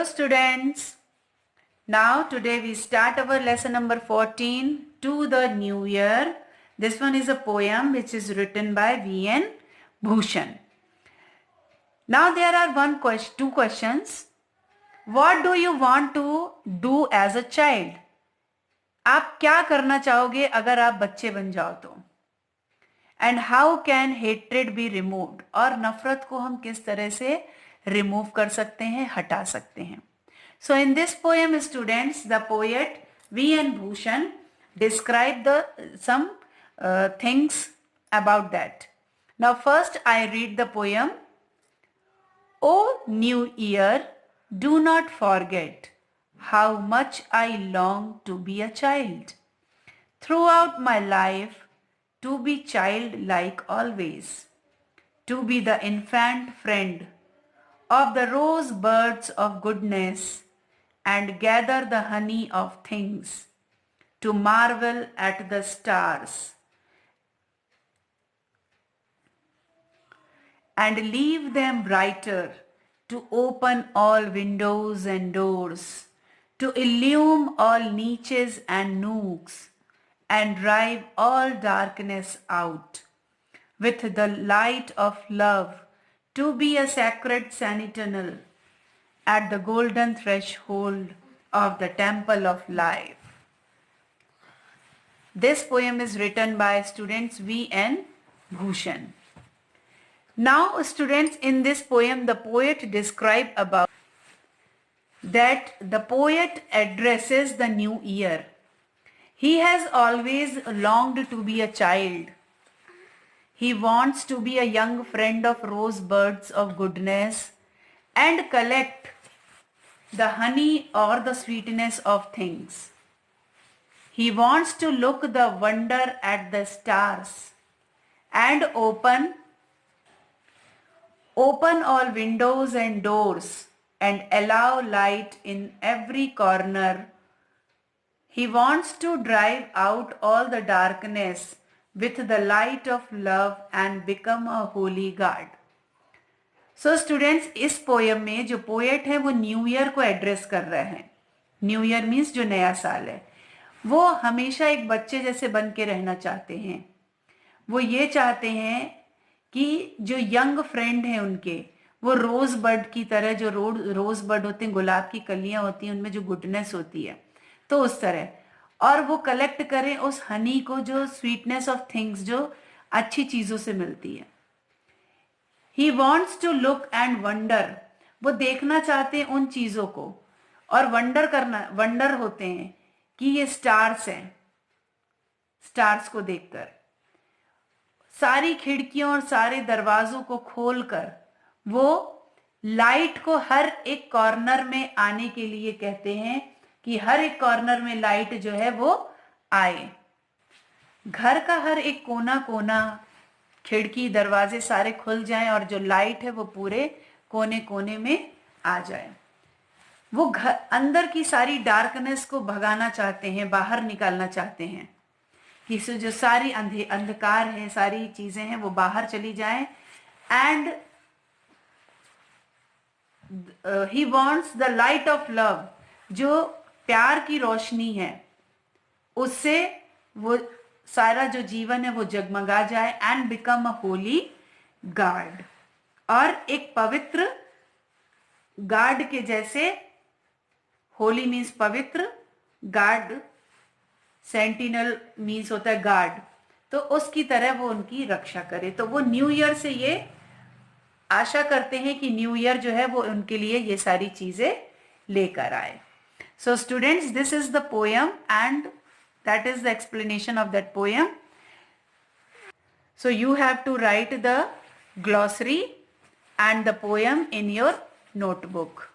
Hello students. Now today we start our lesson number 14, To the New Year. This one is a poem which is written by V.N. Bhushan. Now there are two questions. What do you want to do as a child? आप क्या करना चाहोगे अगर आप बच्चे बन जाओ तो? And how can hatred be removed? और नफरत को हम किस तरह से रिमूव कर सकते हैं, हटा सकते हैं. So in this poem, students, the poet V.N. Bhushan described some things about that. Now first I read the poem. O New Year, do not forget how much I long to be a child. Throughout my life, to be childlike always, to be the infant friend of the rose birds of goodness and gather the honey of things, to marvel at the stars and leave them brighter, to open all windows and doors, to illume all niches and nooks and drive all darkness out with the light of love, to be a sacred sentinel at the golden threshold of the temple of life. This poem is written by students V.N. Bhushan. Now students, in this poem the poet describes about that the poet addresses the new year. He has always longed to be a child. He wants to be a young friend of rose birds of goodness and collect the honey or the sweetness of things. He wants to look the wonder at the stars and open all windows and doors and allow light in every corner. He wants to drive out all the darkness with the light of love and become a holy god. So students, इस poem में जो poet है वो new year को address कर रहे हैं. New year means जो नया साल है. वो हमेशा एक बच्चे जैसे बन के रहना चाहते हैं. वो ये चाहते हैं कि जो यंग फ्रेंड है उनके, वो रोज बर्ड की तरह, जो रोज बर्ड होते हैं, गुलाब की कलियां होती हैं, उनमें जो गुडनेस होती है, तो उस तरह. और वो कलेक्ट करें उस हनी को, जो स्वीटनेस ऑफ थिंग्स, जो अच्छी चीजों से मिलती है. He wants to look and wonder. वो देखना चाहते हैं उन चीजों को और वंडर होते हैं कि ये स्टार्स हैं. स्टार्स को देखकर, सारी खिड़कियों और सारे दरवाजों को खोलकर वो लाइट को हर एक कॉर्नर में आने के लिए कहते हैं कि हर एक कॉर्नर में लाइट जो है वो आए. घर का हर एक कोना कोना, खिड़की दरवाजे सारे खुल जाएं और जो लाइट है वो पूरे कोने कोने में आ जाए. वो घर अंदर की सारी डार्कनेस को भगाना चाहते हैं, बाहर निकालना चाहते हैं कि जो सारी अंधकार है, सारी चीजें हैं, वो बाहर चली जाएं. And he wants the light of love, जो प्यार की रोशनी है, उससे वो सारा जो जीवन है वो जगमगा जाए. And become a Holi guard, और एक पवित्र गार्ड के जैसे. होली मीन्स पवित्र, गार्ड सेंटिनल मीन्स होता है गार्ड, तो उसकी तरह वो उनकी रक्षा करे. तो वो न्यू ईयर से ये आशा करते हैं कि न्यू ईयर जो है वो उनके लिए ये सारी चीजें लेकर आए. So students, this is the poem and that is the explanation of that poem. So you have to write the glossary and the poem in your notebook.